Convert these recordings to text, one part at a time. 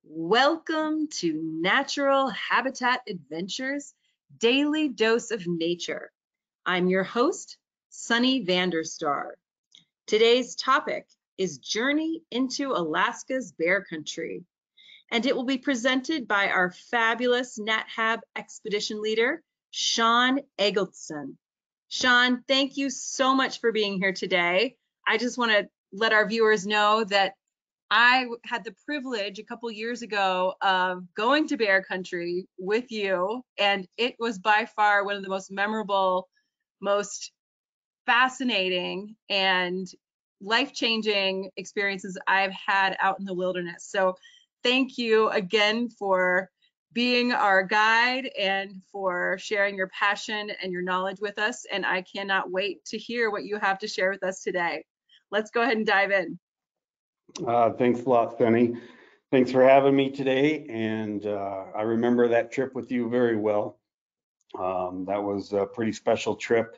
Welcome to Natural Habitat Adventures, Daily Dose of Nature. I'm your host, Sunny Vanderstar. Today's topic is Journey into Alaska's Bear Country, and it will be presented by our fabulous NatHab expedition leader, Shawn Eggleston. Shawn, thank you so much for being here today. I just want to let our viewers know that I had the privilege a couple years ago of going to bear country with you, and it was by far one of the most memorable, most fascinating, and life-changing experiences I've had out in the wilderness. So thank you again for being our guide and for sharing your passion and your knowledge with us. And I cannot wait to hear what you have to share with us today. Let's go ahead and dive in. Thanks a lot, Sunny. Thanks for having me today. And I remember that trip with you very well. That was a pretty special trip.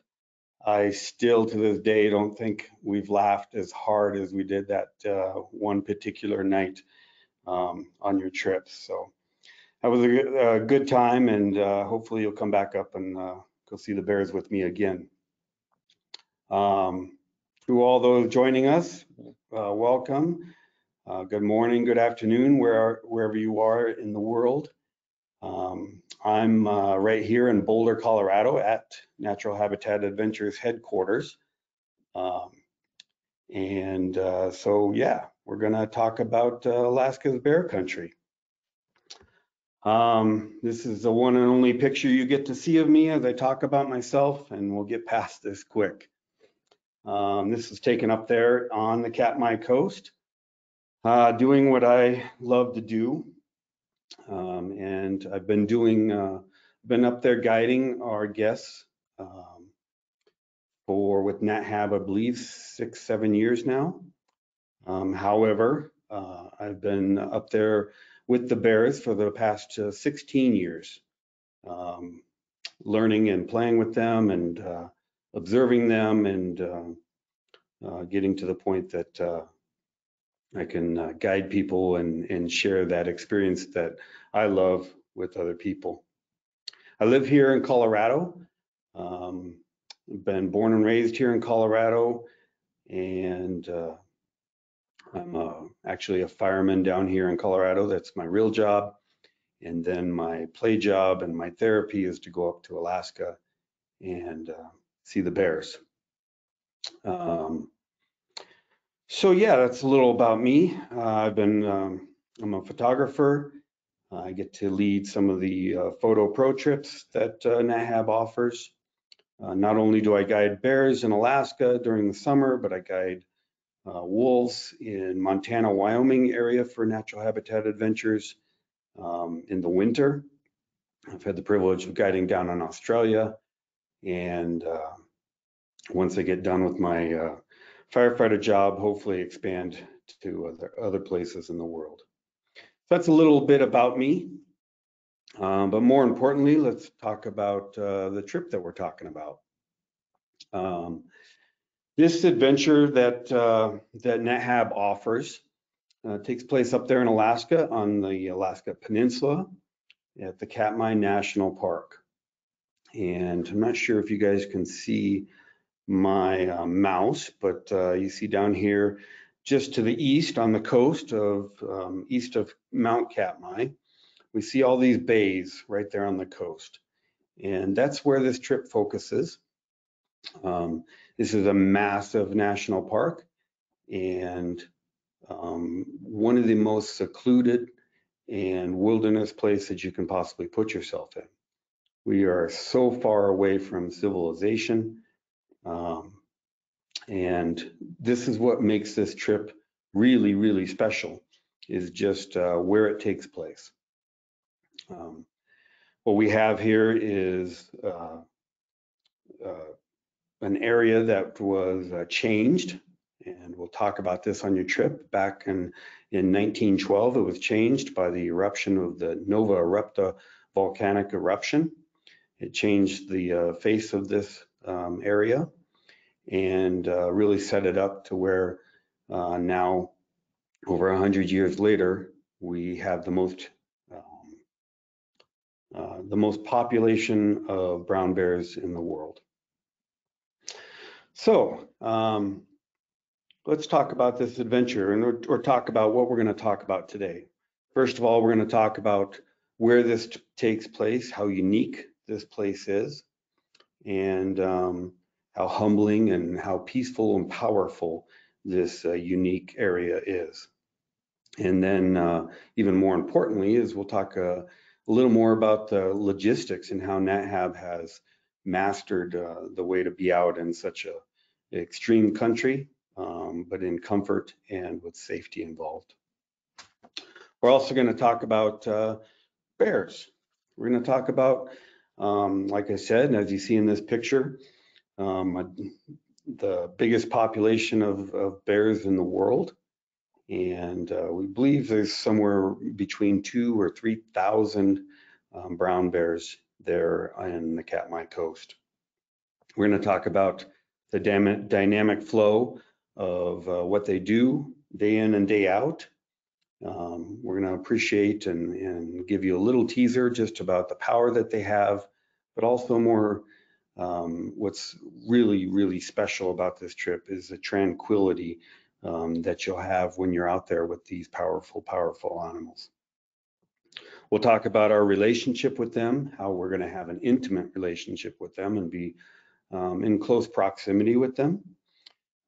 I still, to this day, don't think we've laughed as hard as we did that one particular night on your trip. So that was a good time, and hopefully you'll come back up and go see the bears with me again. To all those joining us, welcome. Good morning, good afternoon, wherever you are in the world. I'm right here in Boulder, Colorado at Natural Habitat Adventures headquarters. So yeah, we're gonna talk about Alaska's bear country. This is the one and only picture you get to see of me as I talk about myself, and we'll get past this quick. This is taken up there on the Katmai Coast. Doing what I love to do, and I've been been up there guiding our guests with NatHab, I believe 6-7 years now. However, I've been up there with the bears for the past 16 years, learning and playing with them and observing them and getting to the point that I can guide people and share that experience that I love with other people. I live here in Colorado. Been born and raised here in Colorado, and I'm actually a fireman down here in Colorado. That's my real job. And then my play job and my therapy is to go up to Alaska and see the bears. So yeah, that's a little about me. I'm a photographer. I get to lead some of the photo pro trips that NatHab offers. Not only do I guide bears in Alaska during the summer, but I guide wolves in Montana, Wyoming area for Natural Habitat Adventures in the winter. I've had the privilege of guiding down in Australia, and once I get done with my firefighter job, hopefully expand to other places in the world. So that's a little bit about me, but more importantly, let's talk about the trip that we're talking about. This adventure that NatHab offers takes place up there in Alaska on the Alaska Peninsula at the Katmai National Park. And I'm not sure if you guys can see my mouse, but you see down here just to the east on the coast of east of Mount Katmai, we see all these bays right there on the coast, and that's where this trip focuses. This is a massive national park, and one of the most secluded and wilderness places you can possibly put yourself in. We are so far away from civilization. And this is what makes this trip really, really special, is just where it takes place. What we have here is an area that was changed, and we'll talk about this on your trip. Back in 1912, it was changed by the eruption of the Nova Erupta volcanic eruption. It changed the face of this area, and really set it up to where now, over 100 years later, We have the most population of brown bears in the world. So let's talk about this adventure or talk about what we're going to talk about today. First of all, we're going to talk about where this takes place, how unique this place is, and how humbling and how peaceful and powerful this unique area is. And then even more importantly is we'll talk a little more about the logistics and how NatHab has mastered the way to be out in such a extreme country, but in comfort and with safety involved. We're also going to talk about bears. We're going to talk about, like I said, as you see in this picture, the biggest population of bears in the world. And we believe there's somewhere between 2,000 or 3,000 brown bears there in the Katmai coast. We're going to talk about the dynamic flow of what they do day in and day out. We're going to appreciate and give you a little teaser just about the power that they have, but also more what's really, really special about this trip is the tranquility that you'll have when you're out there with these powerful, powerful animals. We'll talk about our relationship with them, how we're going to have an intimate relationship with them and be in close proximity with them.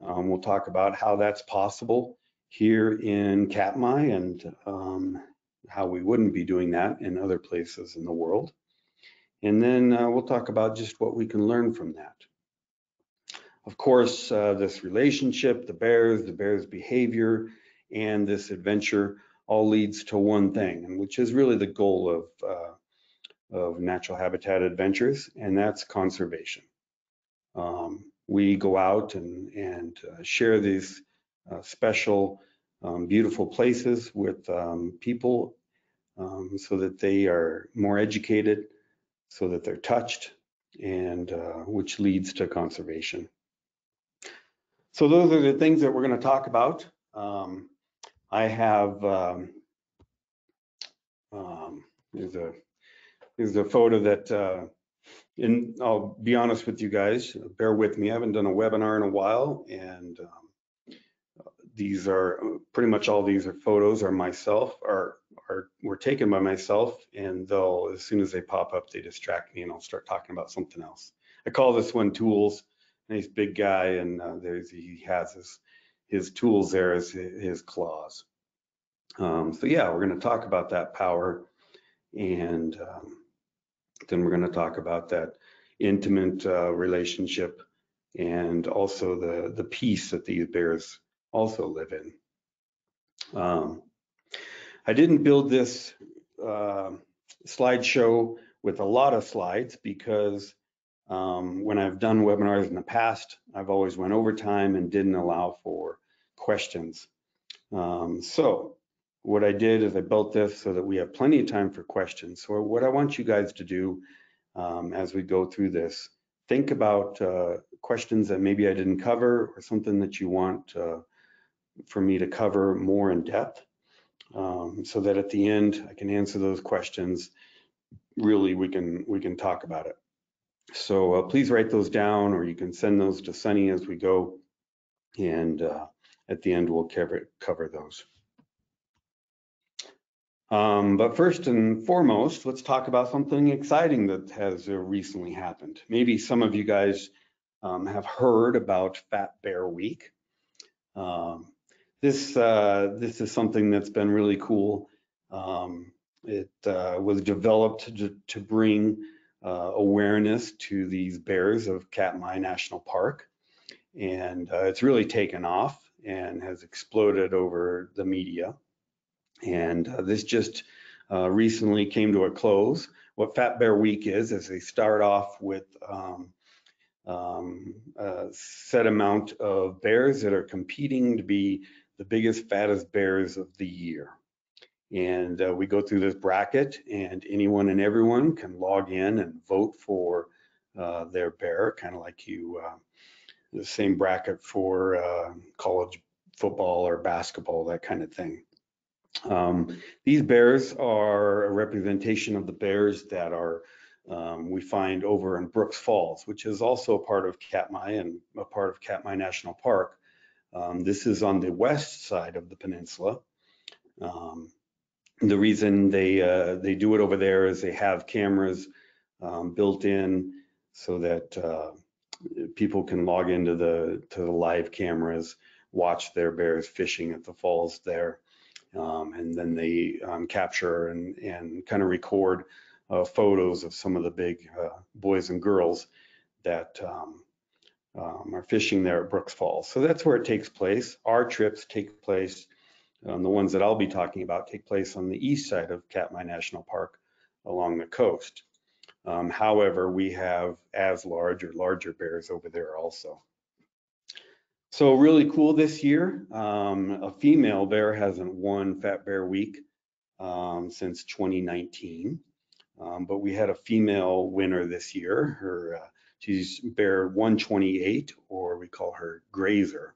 We'll talk about how that's possible here in Katmai and how we wouldn't be doing that in other places in the world. And then we'll talk about just what we can learn from that. Of course, this relationship, the bears' behavior, and this adventure all leads to one thing, and which is really the goal of natural habitat adventures, and that's conservation. We go out and share these special, beautiful places with people so that they are more educated, so that they're touched, and which leads to conservation. So those are the things that we're going to talk about. I have here's a photo that, and I'll be honest with you guys, bear with me. I haven't done a webinar in a while, and these are pretty much all these are photos are myself were taken by myself, and they'll, as soon as they pop up, they distract me and I'll start talking about something else. I call this one tools. Nice big guy, and he has his tools there as his claws. So yeah, we're going to talk about that power, and then we're going to talk about that intimate relationship, and also the peace that these bears also live in. I didn't build this slideshow with a lot of slides because when I've done webinars in the past, I've always went over time and didn't allow for questions. So what I did is I built this so that we have plenty of time for questions. So what I want you guys to do as we go through this, think about questions that maybe I didn't cover or something that you want for me to cover more in depth, so that at the end I can answer those questions. Really, we can talk about it. So please write those down, or you can send those to Sunny as we go, and at the end we'll cover those. But first and foremost, let's talk about something exciting that has recently happened. Maybe some of you guys have heard about Fat Bear Week. This is something that's been really cool. It was developed to bring awareness to these bears of Katmai National Park, and it's really taken off and has exploded over the media. And this just recently came to a close. What Fat Bear Week is they start off with a set amount of bears that are competing to be the biggest, fattest bears of the year. And we go through this bracket, and anyone and everyone can log in and vote for their bear, kind of like the same bracket for college football or basketball, that kind of thing. These bears are a representation of the bears that are we find over in Brooks Falls, which is also a part of Katmai and a part of Katmai National Park. This is on the west side of the peninsula. The reason they do it over there is they have cameras built in so that people can log into the live cameras, watch their bears fishing at the falls there. And then they capture and kind of record photos of some of the big boys and girls that are fishing there at Brooks Falls. So that's where it takes place. Our trips take place, the ones that I'll be talking about take place on the east side of Katmai National Park along the coast. However, we have as large or larger bears over there also. So really cool this year. A female bear hasn't won Fat Bear Week since 2019, but we had a female winner this year. She's bear 128, or we call her Grazer.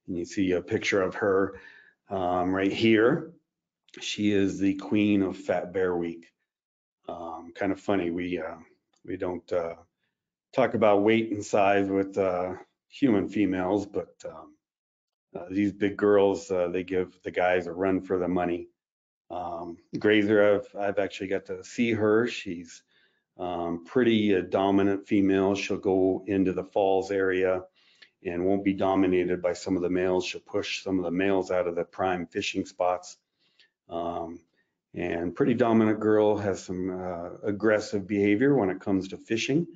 And you see a picture of her right here. She is the queen of Fat Bear Week. Kind of funny, we don't talk about weight and size with human females, but these big girls, they give the guys a run for the money. Grazer, I've actually got to see her. She's pretty dominant female. She'll go into the falls area and won't be dominated by some of the males. She'll push some of the males out of the prime fishing spots. And pretty dominant girl, has some aggressive behavior when it comes to fishing.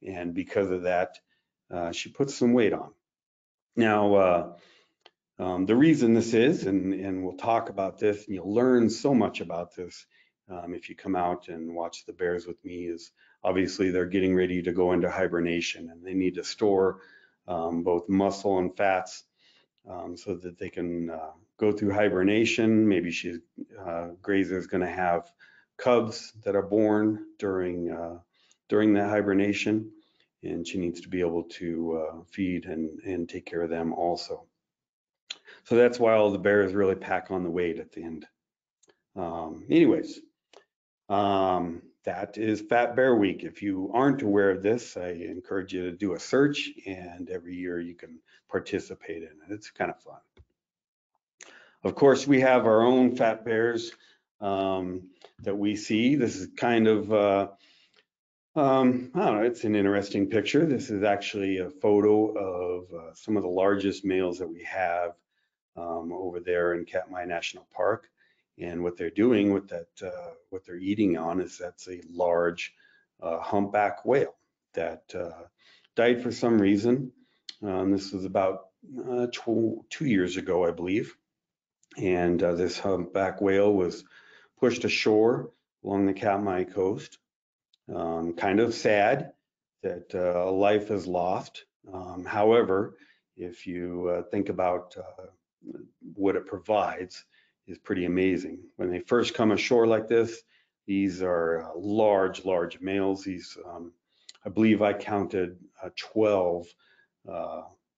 And because of that, she puts some weight on. Now, the reason this is, and we'll talk about this, and you'll learn so much about this if you come out and watch the bears with me, is obviously they're getting ready to go into hibernation, and they need to store both muscle and fats so that they can go through hibernation. Maybe Grazer is going to have cubs that are born during that hibernation, and she needs to be able to feed and take care of them also. So that's why all the bears really pack on the weight at the end. Anyways, that is Fat Bear Week. If you aren't aware of this, I encourage you to do a search, and every year you can participate in it. It's kind of fun. Of course, we have our own fat bears that we see. This is kind of, I don't know, it's an interesting picture. This is actually a photo of some of the largest males that we have over there in Katmai National Park. And what they're doing with that, what they're eating on is that's a large humpback whale that died for some reason. This was about 2 years ago, I believe. And this humpback whale was pushed ashore along the Katmai coast. Kind of sad that a life is lost. However, if you think about what it provides, is pretty amazing. When they first come ashore like this, these are large males. These, I believe I counted 12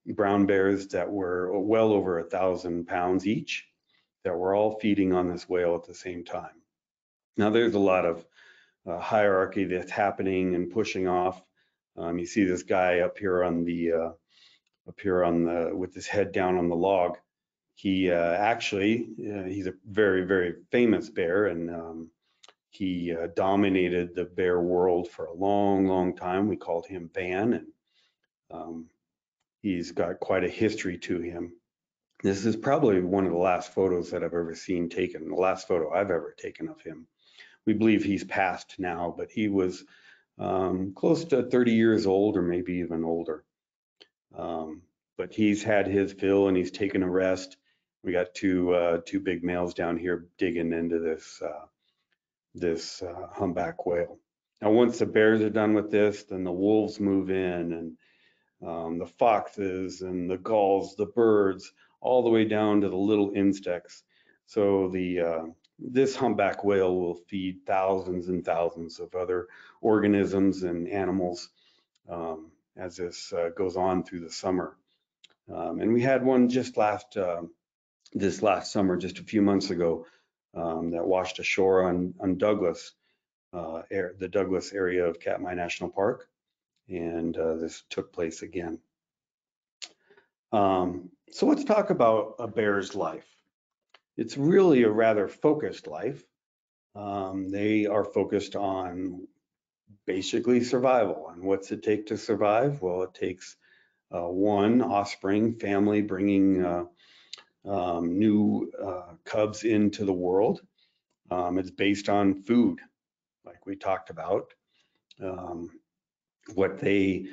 brown bears that were well over 1,000 pounds each, that were all feeding on this whale at the same time. Now there's a lot of hierarchy that's happening and pushing off. You see this guy up here on the with his head down on the log. He actually, he's a very famous bear, and he dominated the bear world for a long time. We called him Van, and he's got quite a history to him. This is probably one of the last photos that I've ever seen taken, the last photo I've ever taken of him. We believe he's passed now, but he was close to 30 years old, or maybe even older. But he's had his fill, and he's taken a rest. We got two big males down here digging into this humpback whale. Now, once the bears are done with this, then the wolves move in, and the foxes and the gulls, the birds, all the way down to the little insects. So this humpback whale will feed thousands and thousands of other organisms and animals as this goes on through the summer. And we had one just this last summer, just a few months ago. that washed ashore on Douglas, the Douglas area of Katmai National Park, and this took place again. So let's talk about a bear's life. It's really a rather focused life. They are focused on basically survival. And what's it take to survive? Well, it takes one, offspring, family, bringing new cubs into the world. It's based on food, like we talked about. What they,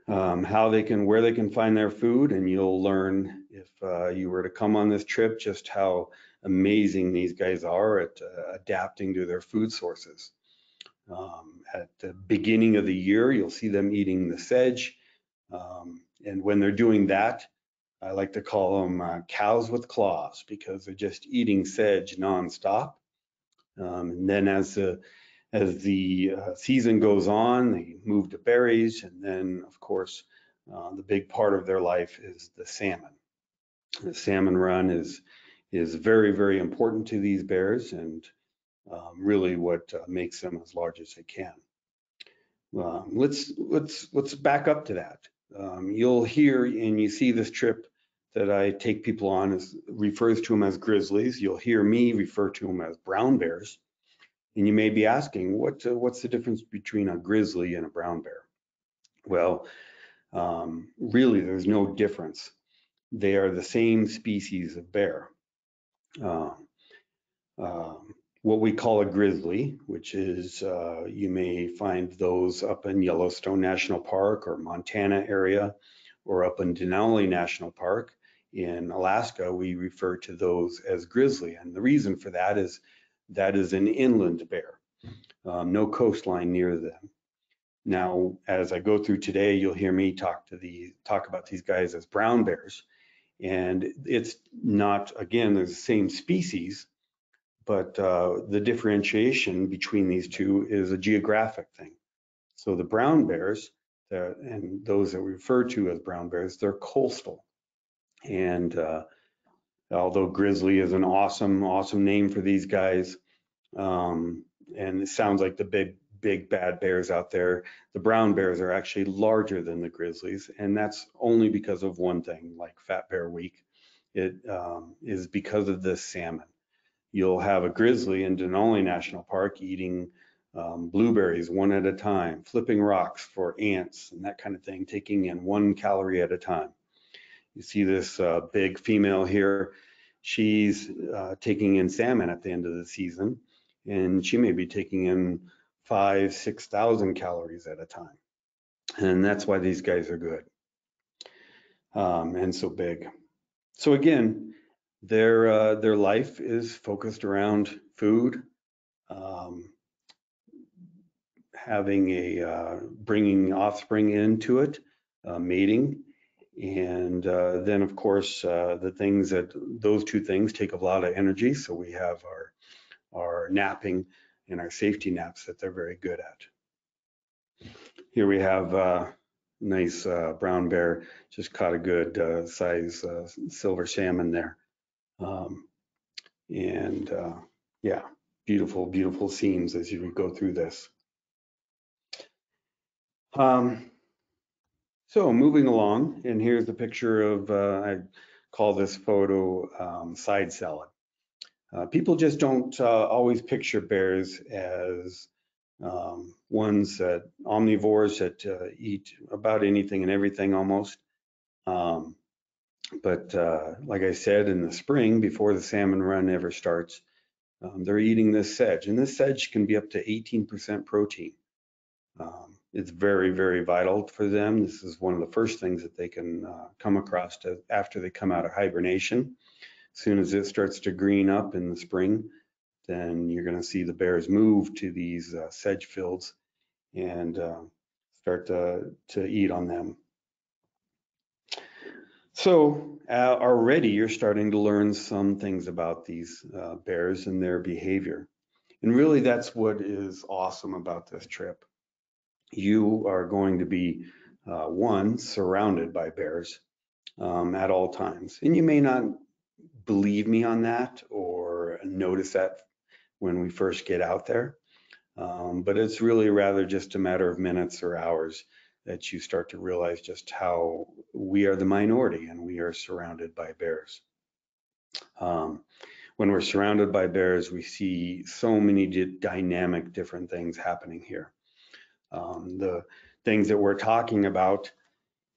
how they can, where they can find their food, and you'll learn if you were to come on this trip just how amazing these guys are at adapting to their food sources. At the beginning of the year, you'll see them eating the sedge, and when they're doing that, I like to call them cows with claws, because they're just eating sedge nonstop. And then as the season goes on, they move to berries, and then of course the big part of their life is the salmon. The salmon run is very, very important to these bears, and really what makes them as large as they can. Let's back up to that. You'll hear and you see this trip that I take people on refers to them as grizzlies. You'll hear me refer to them as brown bears. And you may be asking, what's the difference between a grizzly and a brown bear? Well, really, there's no difference. They are the same species of bear. What we call a grizzly, which is, you may find those up in Yellowstone National Park or Montana area, or up in Denali National Park. In Alaska, we refer to those as grizzly. And the reason for that is an inland bear, no coastline near them. Now, as I go through today, you'll hear me talk about these guys as brown bears. And it's not, again, they're the same species, but the differentiation between these two is a geographic thing. So the brown bears, and those that we refer to as brown bears, they're coastal. And although grizzly is an awesome name for these guys, and it sounds like the big bad bears out there, the brown bears are actually larger than the grizzlies, and that's only because of one thing, like Fat Bear Week. It is because of the salmon. You'll have a grizzly in Denali National Park eating blueberries one at a time, flipping rocks for ants and that kind of thing, taking in 1 calorie at a time. You see this big female here. She's taking in salmon at the end of the season, and she may be taking in 5,000-6,000 calories at a time. And that's why these guys are good and so big. So again, their life is focused around food, bringing offspring into it, mating, and then of course those two things take a lot of energy. So we have our napping and our safety naps that they're very good at. Here we have a nice brown bear, just caught a good size silver salmon there. Yeah, beautiful scenes as you go through this. So moving along, and here's the picture of, I call this photo side salad. People just don't always picture bears as ones that omnivores that eat about anything and everything almost. But like I said, in the spring, before the salmon run ever starts, they're eating this sedge, and this sedge can be up to 18% protein. It's very, very vital for them. This is one of the first things that they can come across after they come out of hibernation. As soon as it starts to green up in the spring, then you're going to see the bears move to these sedge fields and start to eat on them. So already you're starting to learn some things about these bears and their behavior. And really that's what is awesome about this trip. You are going to be, one, surrounded by bears at all times. And you may not believe me on that or notice that when we first get out there. But it's really rather just a matter of minutes or hours that you start to realize just how we are the minority and we are surrounded by bears. When we're surrounded by bears, we see so many dynamic different things happening here. The things that we're talking about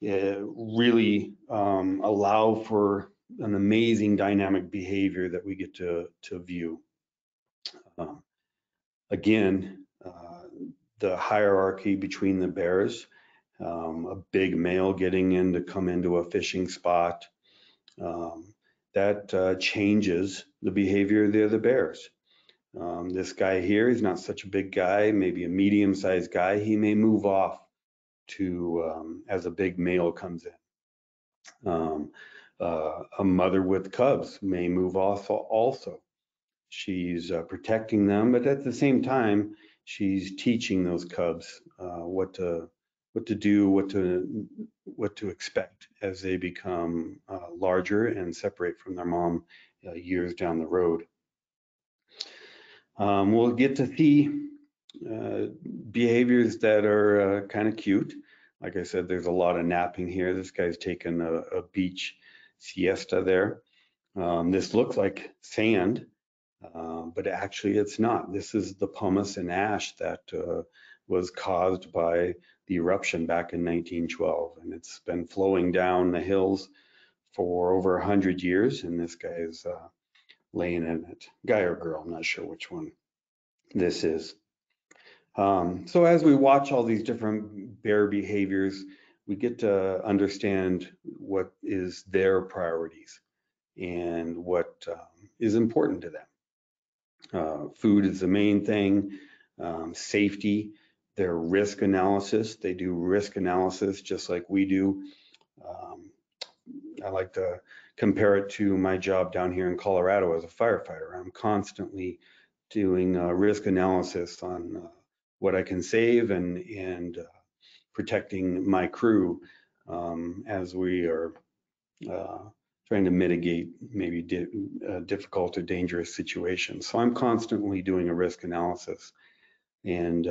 really allow for an amazing dynamic behavior that we get to view. Again, the hierarchy between the bears, a big male getting in to come into a fishing spot, that changes the behavior of the other bears. This guy here, he's not such a big guy, maybe a medium-sized guy. He may move off to as a big male comes in. A mother with cubs may move off also. She's protecting them, but at the same time, she's teaching those cubs what to do, what to expect as they become larger and separate from their mom years down the road. We'll get to see behaviors that are kind of cute. Like I said, there's a lot of napping here. This guy's taking a beach siesta there. This looks like sand, but actually it's not. This is the pumice and ash that was caused by the eruption back in 1912, and it's been flowing down the hills for over 100 years, and this guy is laying in it. Guy or girl, I'm not sure which one this is. So as we watch all these different bear behaviors, we get to understand what is their priorities and what is important to them. Food is the main thing, safety, their risk analysis. They do risk analysis just like we do. I like to compare it to my job down here in Colorado as a firefighter. I'm constantly doing risk analysis on what I can save and protecting my crew as we are trying to mitigate maybe difficult or dangerous situations. So I'm constantly doing a risk analysis, and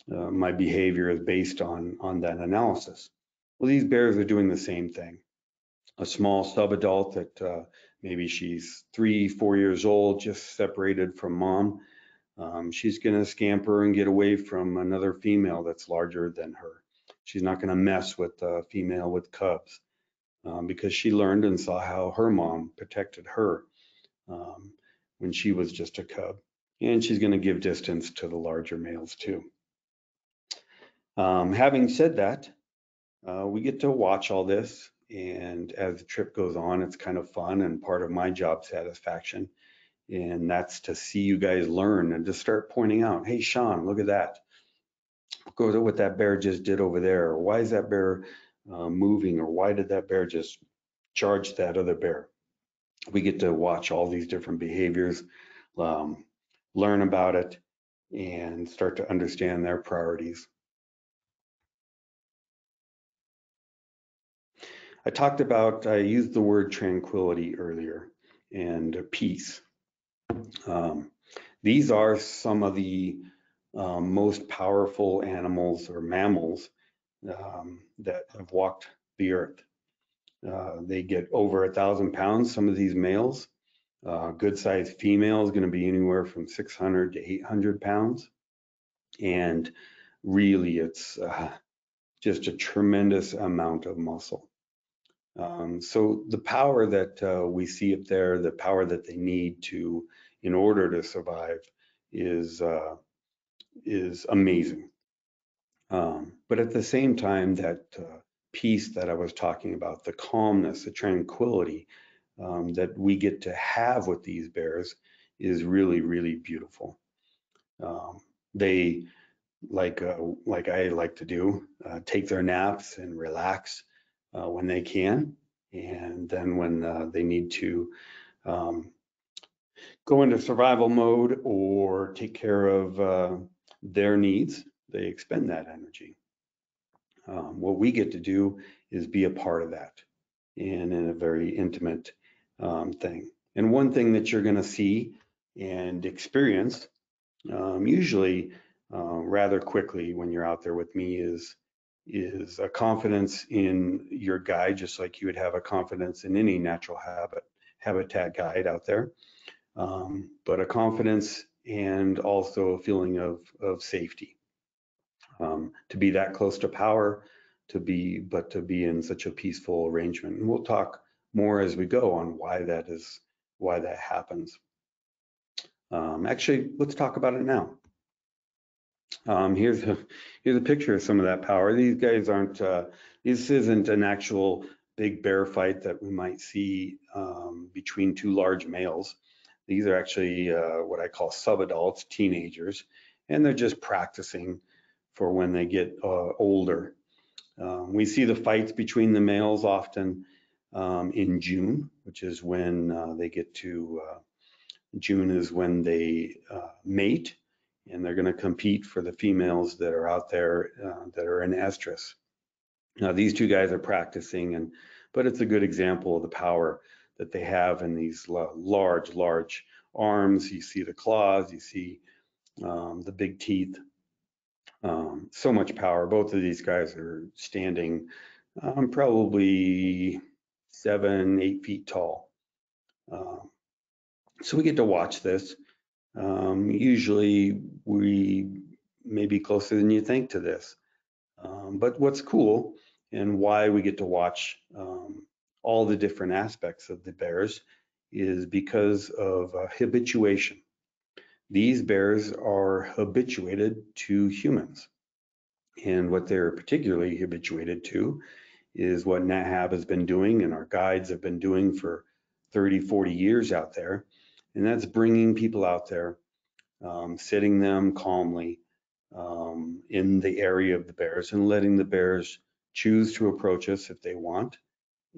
my behavior is based on that analysis. Well, these bears are doing the same thing. A small subadult that maybe she's 3-4 years old, just separated from mom. She's going to scamper and get away from another female that's larger than her. She's not going to mess with a female with cubs because she learned and saw how her mom protected her when she was just a cub. And she's going to give distance to the larger males too. Having said that, we get to watch all this, and as the trip goes on, it's kind of fun and part of my job satisfaction. And that's to see you guys learn and to start pointing out, hey, Shawn, look at that. Go to what that bear just did over there. Or why is that bear moving? Or why did that bear just charge that other bear? We get to watch all these different behaviors, learn about it, and start to understand their priorities. I used the word tranquility earlier and peace. These are some of the most powerful animals or mammals that have walked the earth. They get over 1,000 pounds, some of these males. Good sized female is going to be anywhere from 600 to 800 pounds. And really, it's just a tremendous amount of muscle. So the power that we see up there, the power that they need in order to survive is amazing. But at the same time, that peace that I was talking about, the calmness, the tranquility that we get to have with these bears is really, really beautiful. They, like I like to do, take their naps and relax when they can. And then when they need to go into survival mode or take care of their needs, they expend that energy. What we get to do is be a part of that and in a very intimate thing. And one thing that you're going to see and experience, usually rather quickly when you're out there with me, is a confidence in your guide, just like you would have a confidence in any natural habitat guide out there, but a confidence and also a feeling of safety, to be that close to power, to be in such a peaceful arrangement. And we'll talk more as we go on why that happens. Actually, let's talk about it now. Here's a picture of some of that power. These guys aren't, this isn't an actual big bear fight that we might see between two large males. These are actually what I call subadults, teenagers, and they're just practicing for when they get older. We see the fights between the males often in June, which is when they get to, June is when they mate, and they're going to compete for the females that are out there that are in estrus. Now, these two guys are practicing, but it's a good example of the power that they have in these large arms. You see the claws, you see the big teeth, so much power. Both of these guys are standing probably 7-8 feet tall. So we get to watch this. Usually we may be closer than you think to this. But what's cool and why we get to watch all the different aspects of the bears is because of habituation. These bears are habituated to humans. And what they're particularly habituated to is what NatHab has been doing and our guides have been doing for 30, 40 years out there. And that's bringing people out there, sitting them calmly in the area of the bears and letting the bears choose to approach us if they want.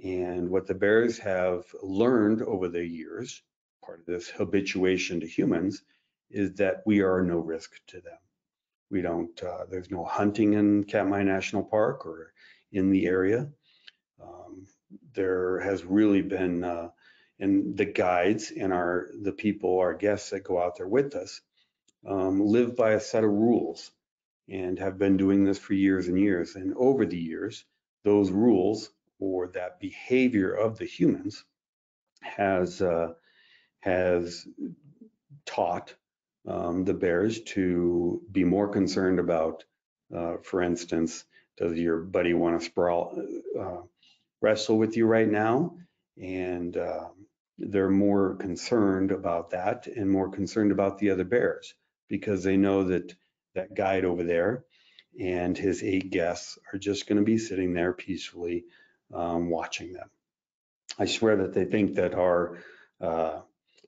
And what the bears have learned over the years, part of this habituation to humans, is that we are no risk to them. We don't, there's no hunting in Katmai National Park or in the area. There has really been, and the guides and the people, our guests that go out there with us, live by a set of rules and have been doing this for years and years. And over the years, those rules or that behavior of the humans has taught the bears to be more concerned about, for instance, does your buddy want to wrestle with you right now? And they're more concerned about that and more concerned about the other bears because they know that that guide over there and his 8 guests are just going to be sitting there peacefully watching them. I swear that they think that our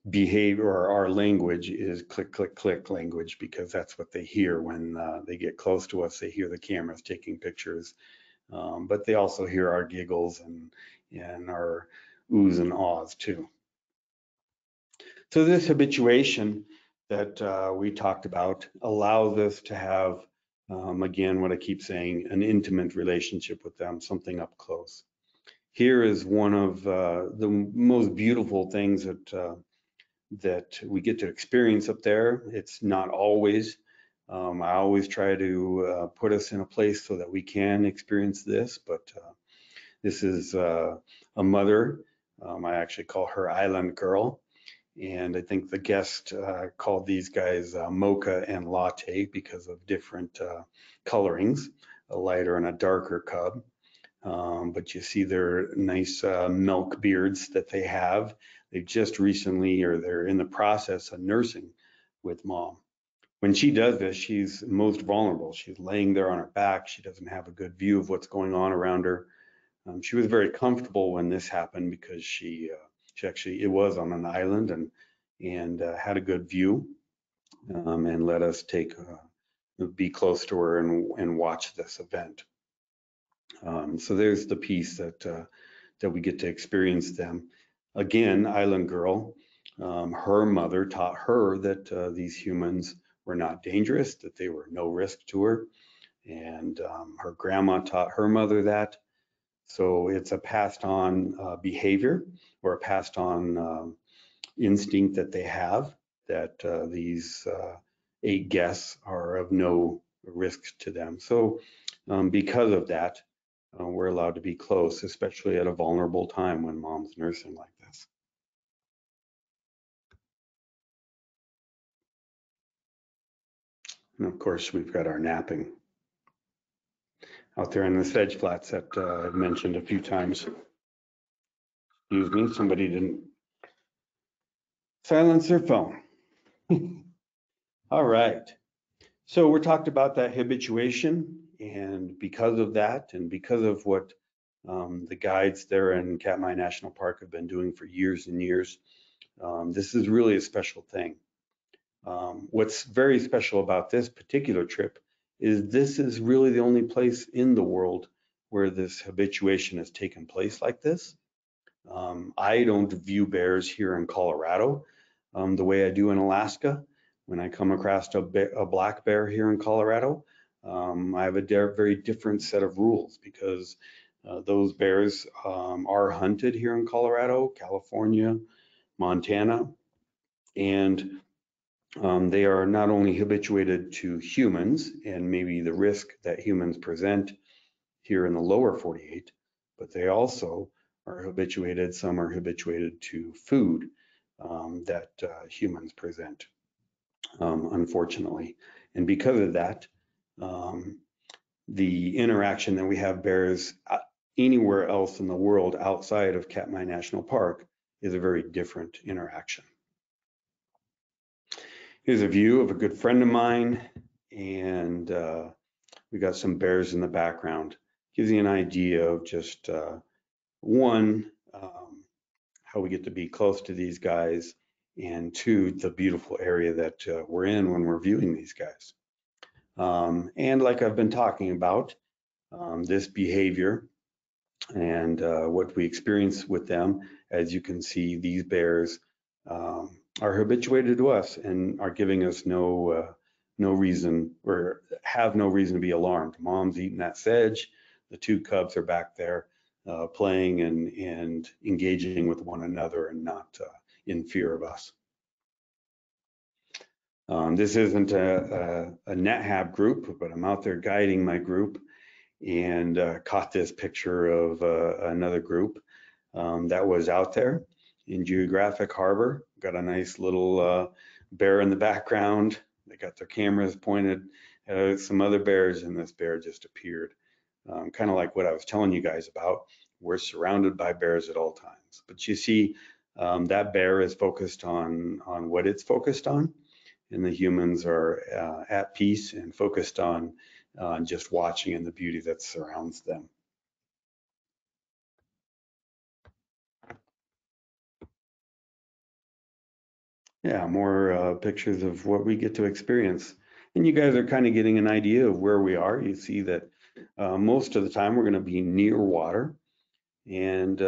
behavior or our language is click, click, click language because that's what they hear when they get close to us. They hear the cameras taking pictures, but they also hear our giggles and our oohs and ahs too. So this habituation that we talked about allows us to have, again, what I keep saying, an intimate relationship with them, something up close. Here is one of the most beautiful things that we get to experience up there. It's not always. I always try to put us in a place so that we can experience this, but this is a mother. I actually call her Island Girl. And I think the guest called these guys mocha and latte because of different colorings, a lighter and a darker cub. But you see their nice milk beards that they have. They've just recently, or they're in the process of nursing with mom. When she does this, she's most vulnerable. She's laying there on her back. She doesn't have a good view of what's going on around her. She was very comfortable when this happened because she actually, it was on an island and had a good view and let us be close to her and watch this event. So there's the piece that we get to experience them. Again, Island Girl, her mother taught her that these humans were not dangerous, that they were no risk to her. And her grandma taught her mother that. So it's a passed on behavior or a passed on instinct that they have that these 8 guests are of no risk to them. So because of that, we're allowed to be close, especially at a vulnerable time when mom's nursing like this. And of course, we've got our napping out there in the sedge flats that I've mentioned a few times. Excuse me, somebody didn't silence their phone. All right. So we're talked about that habituation, and because of that, and because of what the guides there in Katmai National Park have been doing for years and years, this is really a special thing. What's very special about this particular trip is this is really the only place in the world where this habituation has taken place like this. I don't view bears here in Colorado the way I do in Alaska. When I come across a black bear here in Colorado, I have a very different set of rules because those bears are hunted here in Colorado, California, Montana, and they are not only habituated to humans and maybe the risk that humans present here in the lower 48, but they also are habituated, some are habituated to food that humans present, unfortunately. And because of that, the interaction that we have bears anywhere else in the world outside of Katmai National Park is a very different interaction. Here's a view of a good friend of mine, and we got some bears in the background. Gives you an idea of just one, how we get to be close to these guys, and two, the beautiful area that we're in when we're viewing these guys. And like I've been talking about, this behavior and what we experience with them, as you can see, these bears are habituated to us and are giving us no reason, or have no reason to be alarmed. Mom's eating that sedge, the 2 cubs are back there playing and engaging with one another and not in fear of us. This isn't a NetHab group, but I'm out there guiding my group and caught this picture of another group that was out there in Geographic Harbor. Got a nice little bear in the background. They got their cameras pointed at some other bears, and this bear just appeared. Kind of like what I was telling you guys about. We're surrounded by bears at all times. But you see, that bear is focused on what it's focused on, and the humans are at peace and focused on just watching and the beauty that surrounds them. Yeah, more pictures of what we get to experience. And you guys are kind of getting an idea of where we are. You see that most of the time we're going to be near water. And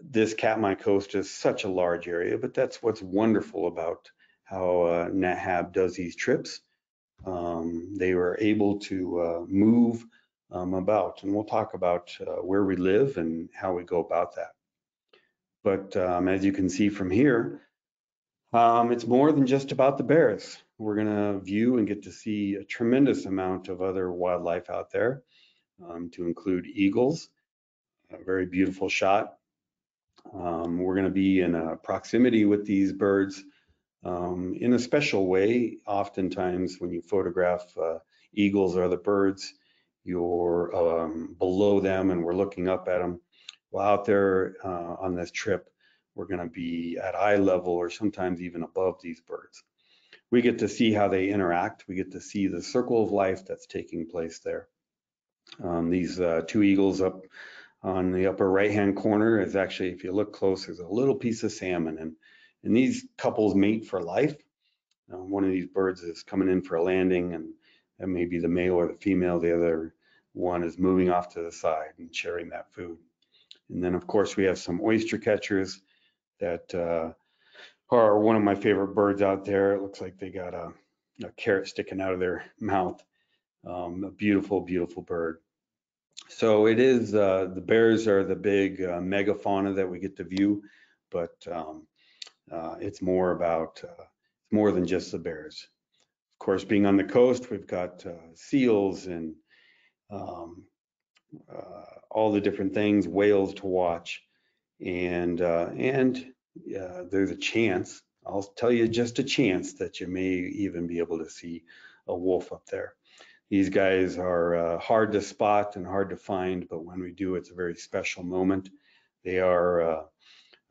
this Katmai Coast is such a large area, but that's what's wonderful about how NetHab does these trips. They were able to move about, and we'll talk about where we live and how we go about that. But as you can see from here, it's more than just about the bears. We're gonna view and get to see a tremendous amount of other wildlife out there, to include eagles, a very beautiful shot. We're gonna be in proximity with these birds in a special way. Oftentimes when you photograph eagles or other birds, you're below them and we're looking up at them. Well, out there on this trip, we're going to be at eye level or sometimes even above these birds. We get to see how they interact. We get to see the circle of life that's taking place there. These 2 eagles up on the upper right-hand corner is actually, if you look close, there's a little piece of salmon, and these couples mate for life. One of these birds is coming in for a landing, and that may be the male or the female. The other one is moving off to the side and sharing that food. And then, of course, we have some oyster catchers that are one of my favorite birds out there. It looks like they got a carrot sticking out of their mouth. A beautiful, beautiful bird. So it is, the bears are the big megafauna that we get to view, but It's more about, more than just the bears. Of course, being on the coast, we've got seals and um, all the different things, whales to watch, and there's a chance, I'll tell you just a chance, that you may even be able to see a wolf up there. These guys are hard to spot and hard to find, but when we do, it's a very special moment. They are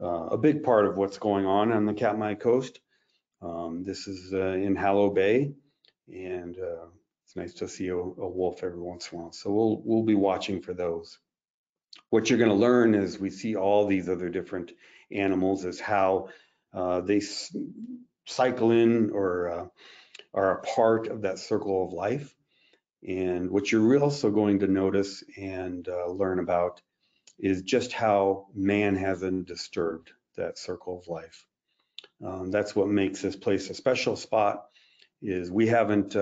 a big part of what's going on the Katmai coast. This is in Hallow Bay, and it's nice to see a wolf every once in a while. So we'll be watching for those. What you're going to learn as we see all these other different animals is how they cycle in or are a part of that circle of life. And what you're also going to notice and learn about is just how man hasn't disturbed that circle of life. That's what makes this place a special spot, is we haven't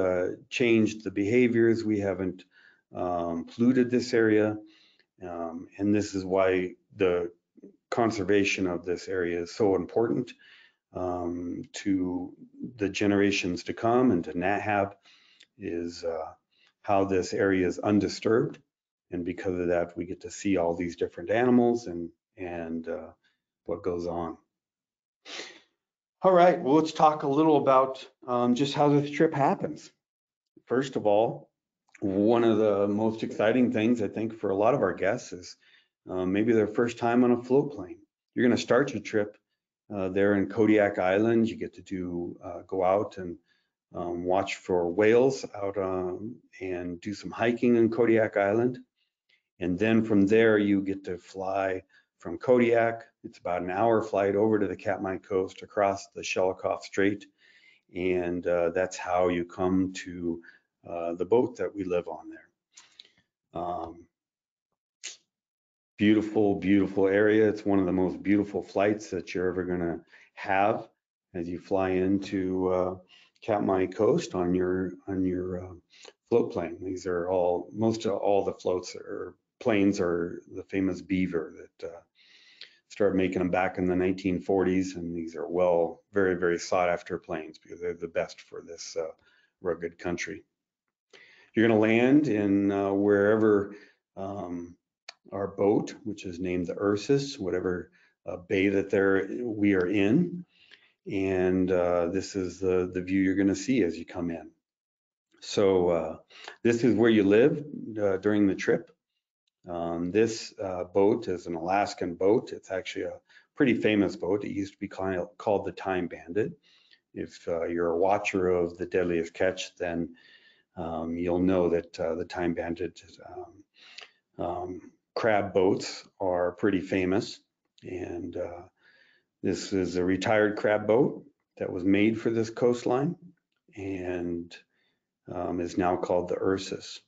changed the behaviors, we haven't polluted this area, and this is why the conservation of this area is so important to the generations to come and to NatHab, is how this area is undisturbed. And because of that, we get to see all these different animals and what goes on. All right, well, let's talk a little about just how this trip happens. First of all, one of the most exciting things, I think, for a lot of our guests is maybe their first time on a float plane. You're going to start your trip there in Kodiak Island. You get to go out and watch for whales out and do some hiking in Kodiak Island. And then from there, you get to fly from Kodiak. It's about an hour flight over to the Katmai coast across the Shelikof Strait. And that's how you come to the boat that we live on there. Beautiful, beautiful area. It's one of the most beautiful flights that you're ever going to have as you fly into Katmai coast on your float plane. These are most of all the floats or planes are the famous Beaver that started making them back in the 1940s, and these are very, very sought after planes because they're the best for this rugged country. You're going to land in wherever our boat, which is named the Ursus, whatever bay that we are in, and this is the view you're going to see as you come in. So this is where you live during the trip. This boat is an Alaskan boat. It's actually a pretty famous boat. It used to be called the Time Bandit. If you're a watcher of The Deadliest Catch, then you'll know that the Time Bandit crab boats are pretty famous. And this is a retired crab boat that was made for this coastline and is now called the Ursus.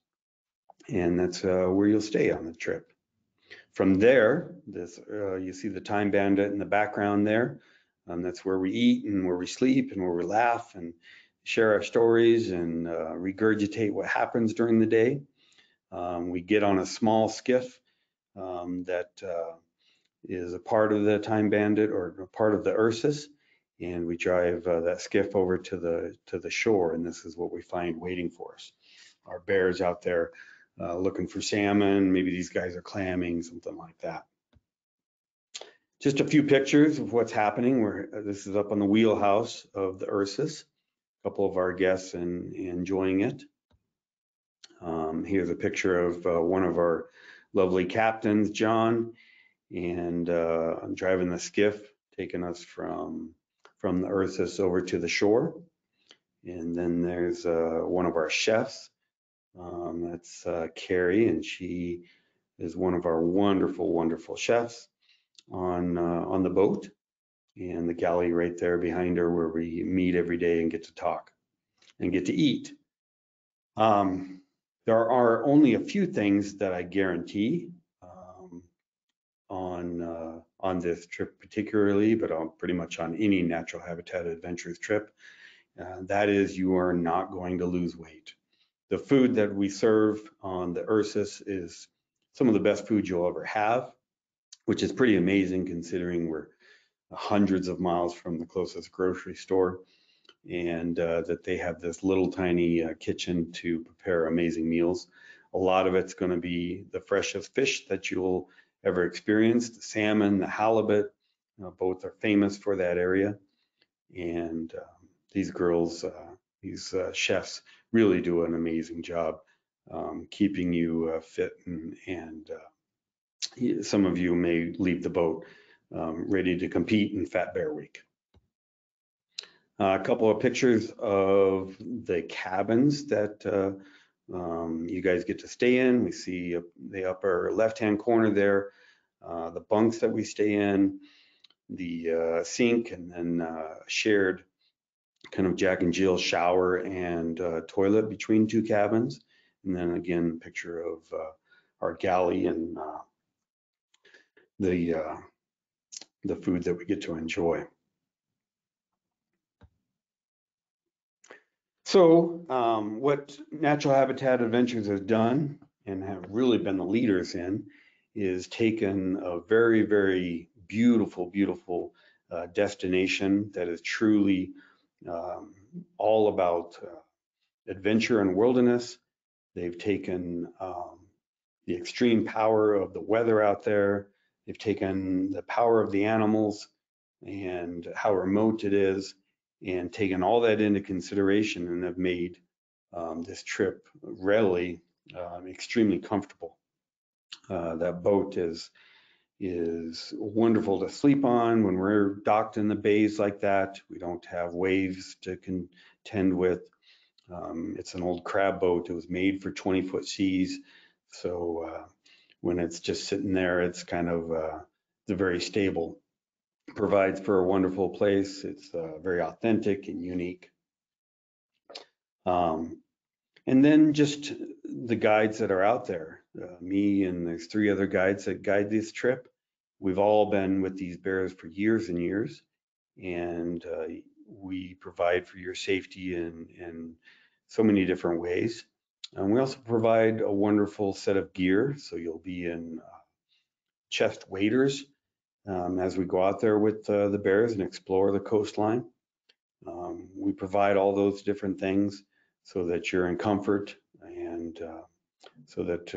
And that's where you'll stay on the trip. From there, you see the Time Bandit in the background there. That's where we eat and where we sleep and where we laugh and share our stories and regurgitate what happens during the day. We get on a small skiff that is a part of the Time Bandit or a part of the Ursus, and we drive that skiff over to the shore, and this is what we find waiting for us. Our bears out there looking for salmon, maybe these guys are clamming, something like that. Just a few pictures of what's happening. This is up on the wheelhouse of the Ursus. A couple of our guests enjoying it. Here's a picture of one of our lovely captains, John, and I'm driving the skiff, taking us from the Ursus over to the shore. And then there's one of our chefs. That's Carrie, and she is one of our wonderful, wonderful chefs on the boat, and the galley right there behind her where we meet every day and get to talk and get to eat. There are only a few things that I guarantee on this trip particularly, but pretty much on any natural habitat adventures trip. That is, you are not going to lose weight. The food that we serve on the Ursus is some of the best food you'll ever have, which is pretty amazing considering we're hundreds of miles from the closest grocery store, and that they have this little tiny kitchen to prepare amazing meals. A lot of it's going to be the freshest fish that you'll ever experience, the salmon, the halibut. Both are famous for that area. And these girls, these chefs really do an amazing job keeping you fit, and some of you may leave the boat ready to compete in Fat Bear Week. A couple of pictures of the cabins that you guys get to stay in. We see the upper left-hand corner there, the bunks that we stay in, the sink, and then shared kind of Jack and Jill shower and toilet between two cabins. And then again, picture of our galley and the food that we get to enjoy. So what Natural Habitat Adventures has done and have really been the leaders in is taken a very, very beautiful, beautiful destination that is truly all about adventure and wilderness. They've taken the extreme power of the weather out there. They've taken the power of the animals and how remote it is, and taken all that into consideration, and have made this trip really extremely comfortable. That boat is wonderful to sleep on when we're docked in the bays like that. We don't have waves to contend with. It's an old crab boat. It was made for 20-foot seas. So when it's just sitting there, it's kind of very stable. Provides for a wonderful place. It's very authentic and unique. And then just the guides that are out there. Me and there's 3 other guides that guide this trip. We've all been with these bears for years and years, and we provide for your safety in so many different ways. And we also provide a wonderful set of gear, so you'll be in chest waders as we go out there with the bears and explore the coastline. We provide all those different things so that you're in comfort, and so that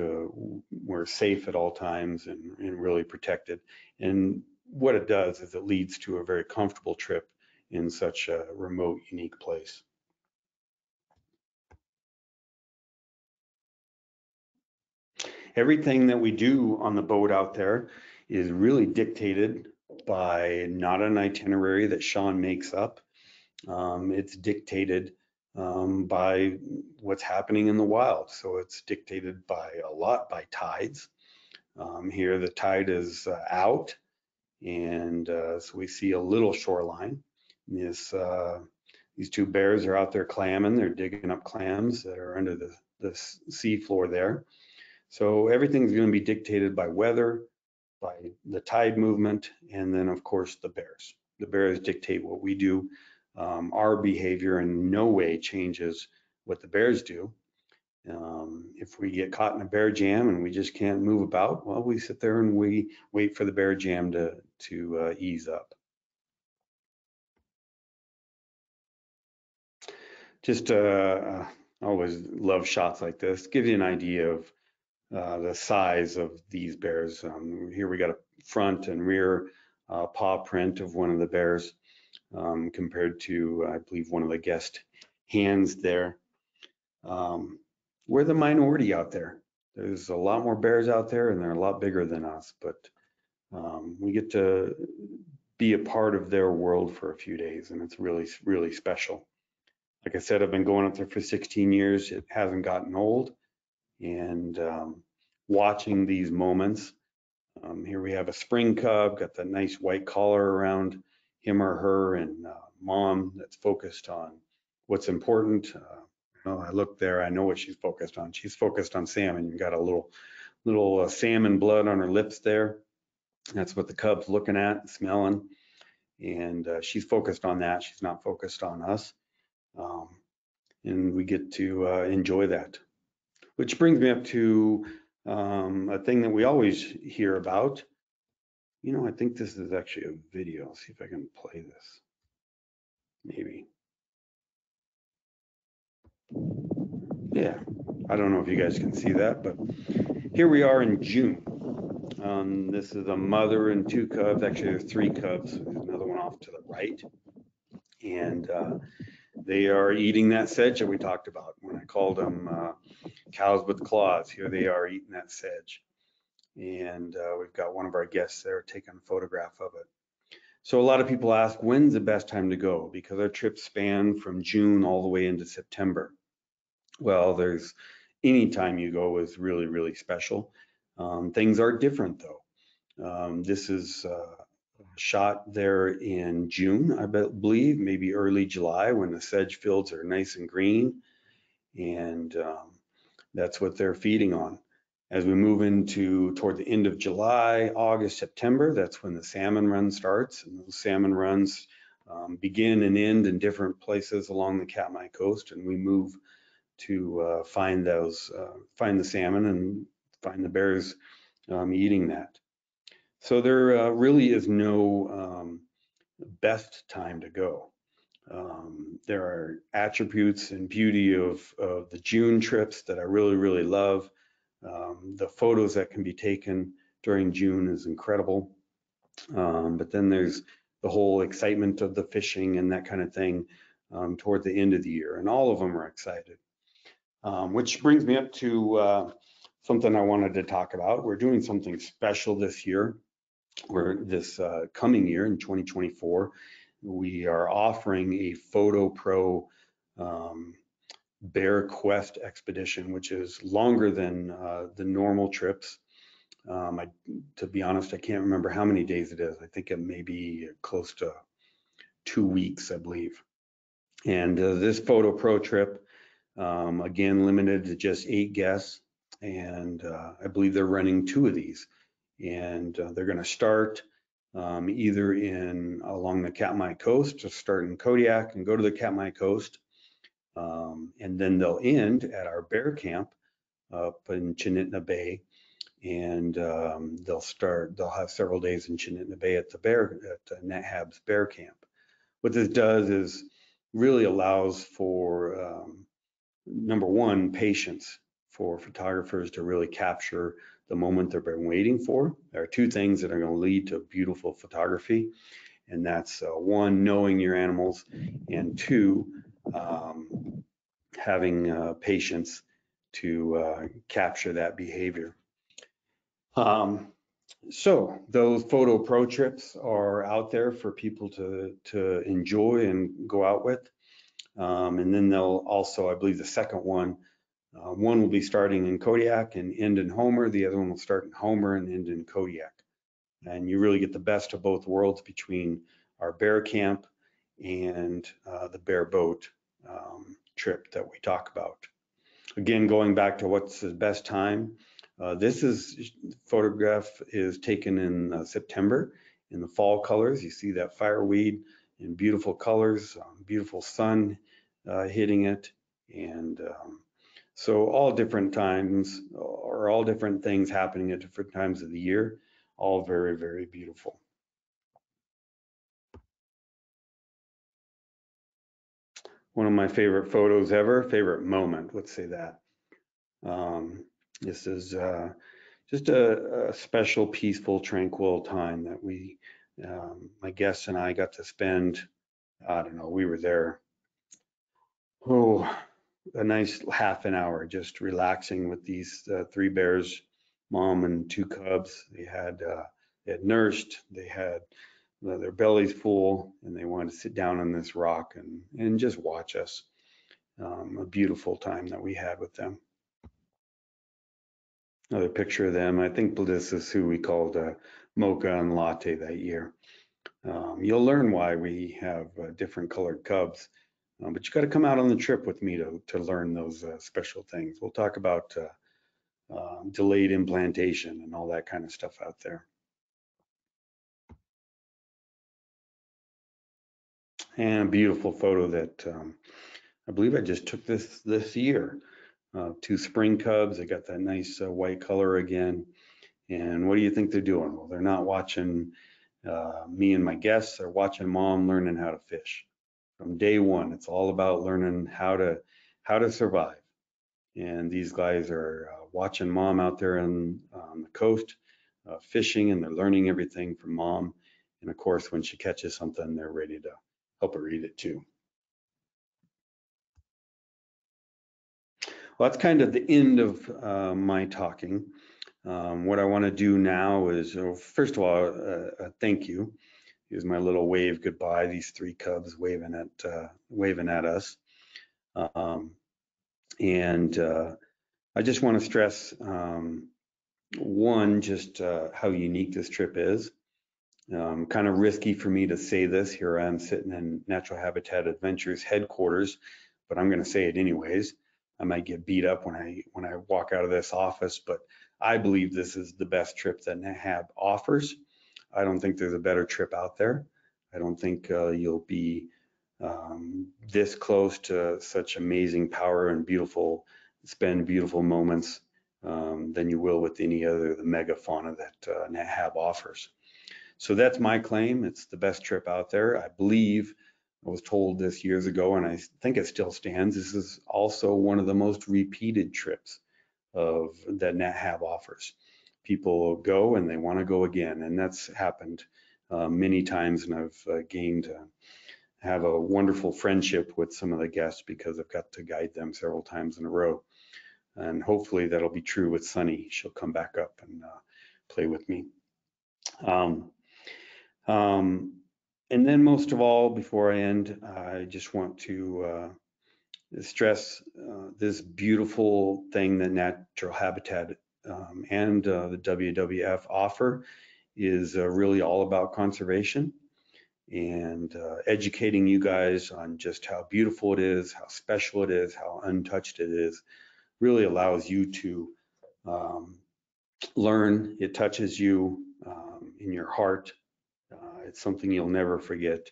we're safe at all times and really protected. And what it does is it leads to a very comfortable trip in such a remote, unique place. Everything that we do on the boat out there is really dictated by not an itinerary that Shawn makes up. It's dictated by what's happening in the wild. So it's dictated by a lot by tides. Here the tide is out, and so we see a little shoreline. These 2 bears are out there clamming. They're digging up clams that are under the sea floor there. So everything's going to be dictated by weather, by the tide movement, and then of course the bears. The bears dictate what we do. Our behavior in no way changes what the bears do. If we get caught in a bear jam and we just can't move about, well, we sit there and we wait for the bear jam to ease up. Just I always love shots like this. Give you an idea of the size of these bears. Here we got a front and rear paw print of one of the bears compared to, I believe, one of the guest hands there. We're the minority out there. There's a lot more bears out there, and they're a lot bigger than us, but we get to be a part of their world for a few days, and it's really, really special. Like I said, I've been going up there for 16 years. It hasn't gotten old, and watching these moments. Here we have a spring cub, got that nice white collar around him or her, and mom that's focused on what's important. I look there, I know what she's focused on. She's focused on salmon. You've got a little salmon blood on her lips there. That's what the cub's looking at, smelling, and she's focused on that. She's not focused on us, and we get to enjoy that. Which brings me up to a thing that we always hear about, You know, I think this is actually a video. I'll see if I can play this. Maybe. Yeah, I don't know if you guys can see that, but here we are in June. This is a mother and 2 cubs. Actually, there's 3 cubs. There's another one off to the right. And they are eating that sedge that we talked about when I called them cows with claws. Here they are eating that sedge. And we've got one of our guests there taking a photograph of it. So a lot of people ask, when's the best time to go? Because our trips span from June all the way into September. Well, there's any time you go is really, really special. Things are different though. This is shot there in June, I believe, maybe early July when the sedge fields are nice and green. And that's what they're feeding on. As we move into toward the end of July, August, September, that's when the salmon run starts. And those salmon runs begin and end in different places along the Katmai coast. And we move to find the salmon and find the bears eating that. So there really is no best time to go. There are attributes and beauty of the June trips that I really, really love. The photos that can be taken during June is incredible. But then there's the whole excitement of the fishing and that kind of thing toward the end of the year. And all of them are excited. Which brings me up to something I wanted to talk about. We're doing something special this year. This coming year in 2024, we are offering a Photo Pro Bear Quest expedition, which is longer than the normal trips. To be honest, I can't remember how many days it is. I think it may be close to 2 weeks, I believe. And this Photo Pro trip, again, limited to just 8 guests. And I believe they're running 2 of these. And they're going to start either along the Katmai coast, to start in Kodiak and go to the Katmai coast. And then they'll end at our bear camp up in Chinitna Bay. And they'll have several days in Chinitna Bay at NetHab's bear camp. What this does is really allows for, number one, patience for photographers to really capture the moment they've been waiting for. There are 2 things that are going to lead to beautiful photography. And that's 1, knowing your animals, and 2, having patience to capture that behavior. So those Photo Pro trips are out there for people to enjoy and go out with. And then they'll also, I believe the second one will be starting in Kodiak and end in Homer. The other one will start in Homer and end in Kodiak. And you really get the best of both worlds between our bear camp and the bear boat trip that we talk about. Again, going back to what's the best time. This photograph is taken in September in the fall colors. You see that fireweed in beautiful colors, beautiful sun hitting it. And so all different times, or all different things happening at different times of the year, all very, very beautiful. One of my favorite photos ever, favorite moment, let's say that. This is just a special, peaceful, tranquil time that my guests and I got to spend. I don't know, we were there, a nice half an hour just relaxing with these 3 bears, mom and 2 cubs. They had nursed, they had their bellies full, and they wanted to sit down on this rock and just watch us. A beautiful time that we had with them. Another picture of them. I think this is who we called Mocha and Latte that year. You'll learn why we have different colored cubs, but you got to come out on the trip with me to learn those special things. We'll talk about delayed implantation and all that kind of stuff out there. And a beautiful photo that I believe I just took this year. 2 spring cubs. They got that nice white color again. And what do you think they're doing? Well, they're not watching me and my guests. They're watching mom learning how to fish. From day one, it's all about learning how to survive. And these guys are watching mom out there on the coast fishing, and they're learning everything from mom. And of course, when she catches something, they're ready to help her eat it too. Well, that's kind of the end of my talking. What I want to do now is, first of all, thank you. Here's my little wave goodbye. These three cubs waving at us. And I just want to stress, one, just how unique this trip is. Kind of risky for me to say this. Here I am sitting in Natural Habitat Adventures headquarters, but I'm going to say it anyways. I might get beat up when I walk out of this office, but I believe this is the best trip that NAHAB offers. I don't think there's a better trip out there. I don't think you'll be this close to such amazing power and spend beautiful moments than you will with any other the mega fauna that NAHAB offers. So that's my claim. It's the best trip out there. I believe I was told this years ago, and I think it still stands. This is also one of the most repeated trips that NAHAB offers. People go and they want to go again, and that's happened many times, and I've have a wonderful friendship with some of the guests because I've got to guide them several times in a row. And hopefully that'll be true with Sunny. She'll come back up and play with me. And then most of all, before I end, I just want to stress this beautiful thing that Natural Habitat and the WWF offer is really all about conservation and educating you guys on just how beautiful it is, how special it is, how untouched it is, really allows you to learn. It touches you in your heart. It's something you'll never forget.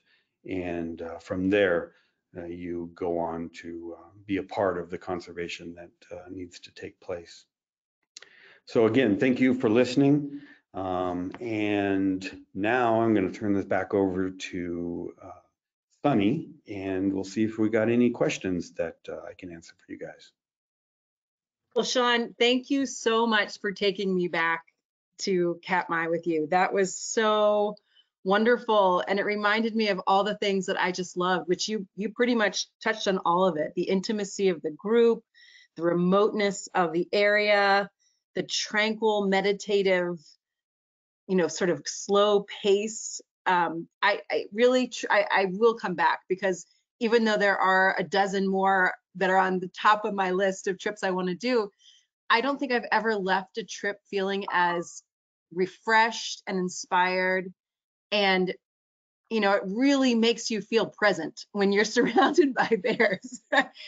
And from there, you go on to be a part of the conservation that needs to take place. So again, thank you for listening. And now I'm going to turn this back over to Sunny, and we'll see if we got any questions that I can answer for you guys. Well, Shawn, thank you so much for taking me back to Katmai with you. That was so wonderful, and it reminded me of all the things that I just loved, which you pretty much touched on all of it. The intimacy of the group, the remoteness of the area, the tranquil, meditative, sort of slow pace. I will come back, because even though there are a dozen more that are on the top of my list of trips I want to do, I don't think I've ever left a trip feeling as refreshed and inspired. And it really makes you feel present when you're surrounded by bears.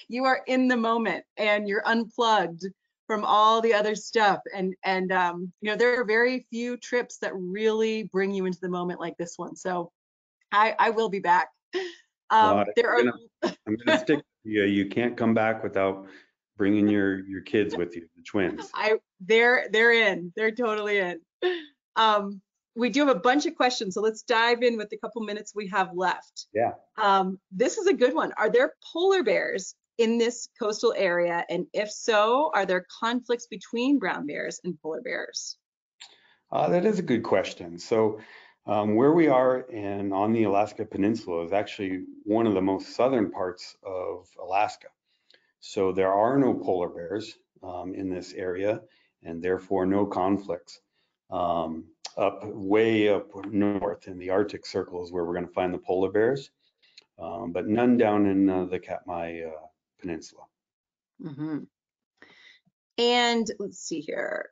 You are in the moment and you're unplugged from all the other stuff. And there are very few trips that really bring you into the moment like this one. So I will be back. I'm gonna stick with you. You can't come back without bringing your kids with you, the twins. They're in. They're totally in. We do have a bunch of questions, so let's dive in with the couple minutes we have left. Yeah. This is a good one. Are there polar bears in this coastal area? And if so, are there conflicts between brown bears and polar bears? That is a good question. So where we are on the Alaska Peninsula is actually one of the most southern parts of Alaska. So there are no polar bears in this area, and therefore no conflicts. Way up north in the Arctic Circle is where we're going to find the polar bears, but none down in the Katmai Peninsula. Mm-hmm. And let's see here.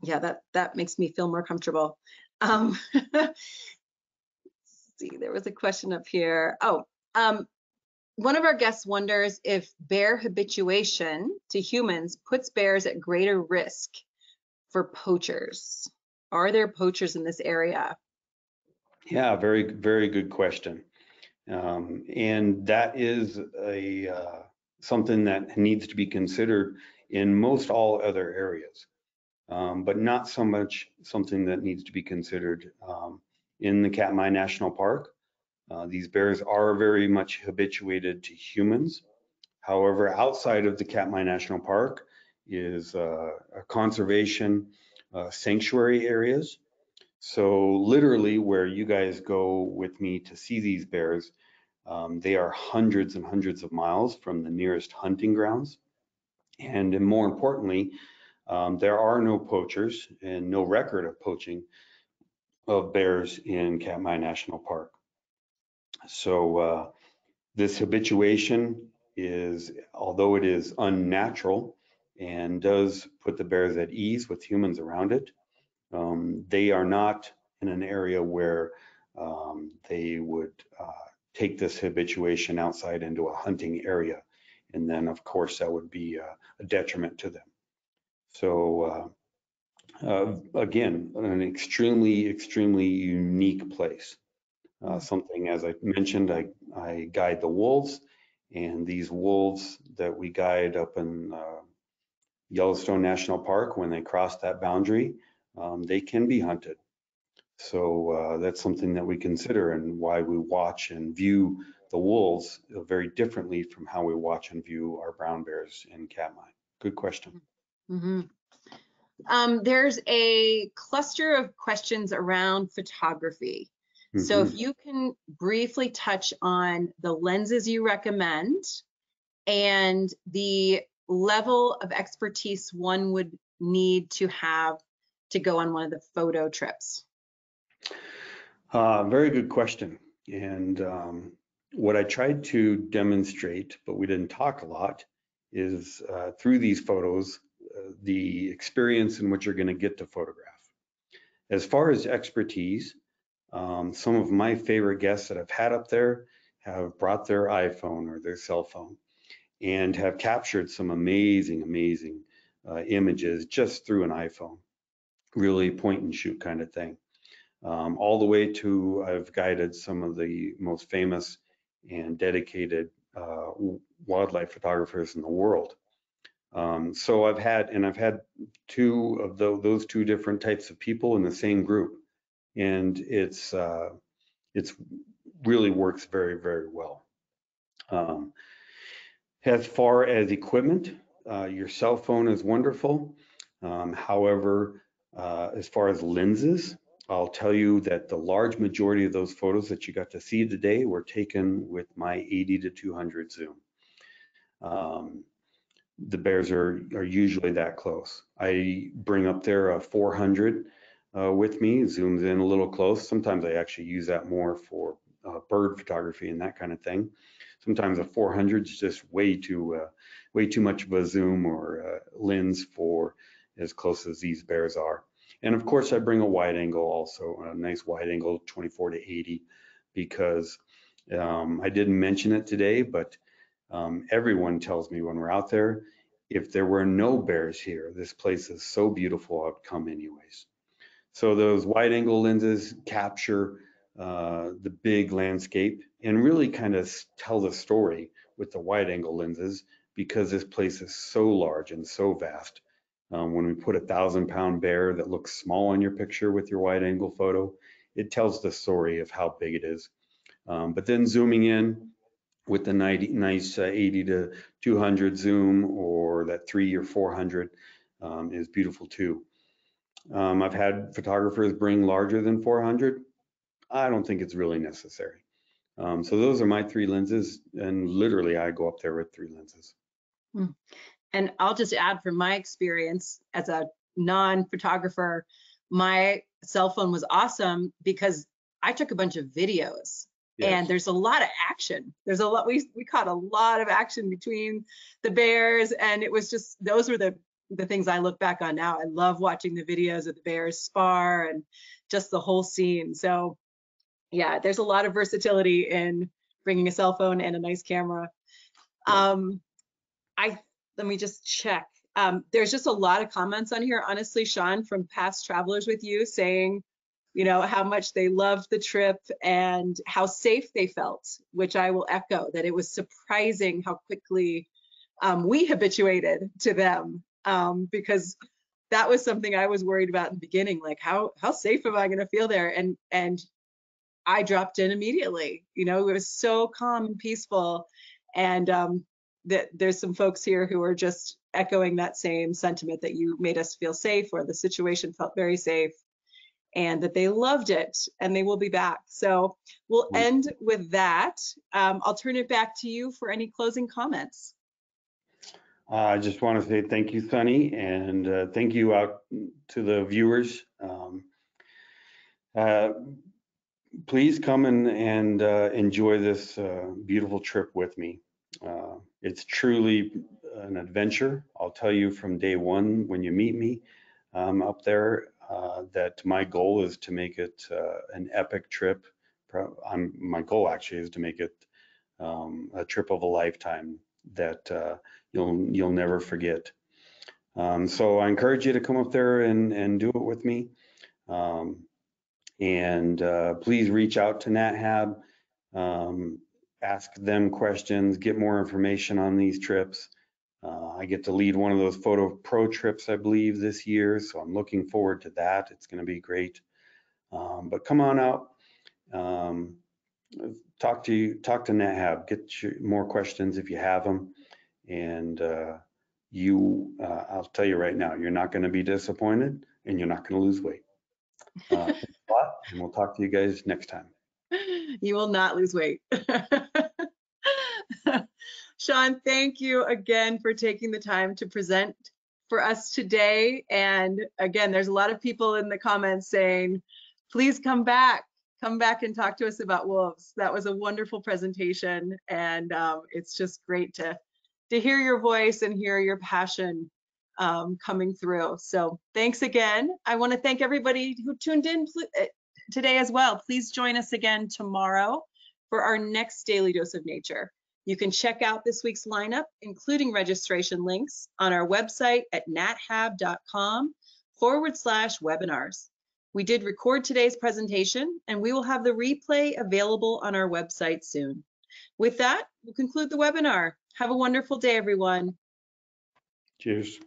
Yeah, that makes me feel more comfortable. Let's see, there was a question up here. One of our guests wonders if bear habituation to humans puts bears at greater risk for poachers. Are there poachers in this area? Yeah, very, very good question. And that is something that needs to be considered in most all other areas. but not so much something that needs to be considered in the Katmai National Park. These bears are very much habituated to humans. However, outside of the Katmai National Park is a conservation sanctuary areas. So literally where you guys go with me to see these bears, they are hundreds and hundreds of miles from the nearest hunting grounds. And more importantly, there are no poachers and no record of poaching of bears in Katmai National Park. So this habituation is, although it is unnatural and does put the bears at ease with humans around it, they are not in an area where they would take this habituation outside into a hunting area. And then, of course, that would be a detriment to them. So again, an extremely, extremely unique place. Something, as I mentioned, I guide the wolves, and these wolves that we guide up in Yellowstone National Park, when they cross that boundary, they can be hunted. So that's something that we consider, and why we watch and view the wolves very differently from how we watch and view our brown bears in Katmai. Good question. Mm-hmm. There's a cluster of questions around photography. So if you can briefly touch on the lenses you recommend and the level of expertise one would need to have to go on one of the photo trips. Very good question. And what I tried to demonstrate, but we didn't talk a lot, is through these photos, the experience in which you're going to get to photograph. As far as expertise, some of my favorite guests that I've had up there have brought their iPhone or their cell phone and have captured some amazing, amazing images just through an iPhone, really point and shoot kind of thing. All the way to, I've guided some of the most famous and dedicated wildlife photographers in the world. So I've had two of those two different types of people in the same group, and it's really works very, very well. As far as equipment, your cell phone is wonderful. However, as far as lenses, I'll tell you that the large majority of those photos that you got to see today were taken with my 80 to 200 zoom. The bears are usually that close. I bring up there a 400 with me, zooms in a little close. Sometimes I actually use that more for bird photography and that kind of thing. Sometimes a 400 is just way too much of a zoom or lens for as close as these bears are. And of course, I bring a wide angle also, a nice wide angle, 24 to 80, because I didn't mention it today, but everyone tells me when we're out there, if there were no bears here, this place is so beautiful, I'd come anyways. So those wide angle lenses capture the big landscape and really kind of tell the story with the wide angle lenses, because this place is so large and so vast. When we put a 1,000-pound bear that looks small on your picture with your wide angle photo, it tells the story of how big it is. But then zooming in with the nice 80 to 200 zoom, or that 3 or 400 is beautiful too. I've had photographers bring larger than 400. I don't think it's really necessary. So those are my 3 lenses, and literally I go up there with 3 lenses. And I'll just add from my experience as a non-photographer, my cell phone was awesome because I took a bunch of videos. Yes. And there's a lot of action. There's a lot, we caught a lot of action between the bears, and it was just, those were the things I look back on now. I love watching the videos of the bears spar and just the whole scene. So yeah, there's a lot of versatility in bringing a cell phone and a nice camera. Let me just check. There's just a lot of comments on here, honestly, Shawn, from past travelers with you saying, you know, how much they loved the trip and how safe they felt, which I will echo, that it was surprising how quickly we habituated to them, because that was something I was worried about in the beginning, like how safe am I going to feel there? And I dropped in immediately. You know, it was so calm and peaceful. And there's some folks here who are just echoing that same sentiment, that you made us feel safe, or the situation felt very safe, and that they loved it, and they will be back. So we'll end with that. I'll turn it back to you for any closing comments. I just want to say thank you, Sunny, and thank you out to the viewers. Please come and enjoy this beautiful trip with me. It's truly an adventure. I'll tell you from day one when you meet me up there that my goal is to make it an epic trip. My goal actually is to make it a trip of a lifetime that you'll never forget. So I encourage you to come up there and do it with me. Please reach out to NatHab, ask them questions, get more information on these trips. I get to lead one of those photo pro trips, I believe, this year, so I'm looking forward to that. It's going to be great. But come on out, talk to NatHab, get more questions if you have them, and I'll tell you right now, you're not going to be disappointed, and you're not going to lose weight. Thanks a lot, and we'll talk to you guys next time. You will not lose weight. Shawn, thank you again for taking the time to present for us today. And again, there's a lot of people in the comments saying, please come back and talk to us about wolves. That was a wonderful presentation. And it's just great to hear your voice and hear your passion coming through. So thanks again. I want to thank everybody who tuned in today as well. Please join us again tomorrow for our next Daily Dose of Nature. You can check out this week's lineup, including registration links, on our website at nathab.com/webinars. We did record today's presentation, and we will have the replay available on our website soon. With that, we'll conclude the webinar. Have a wonderful day, everyone. Cheers.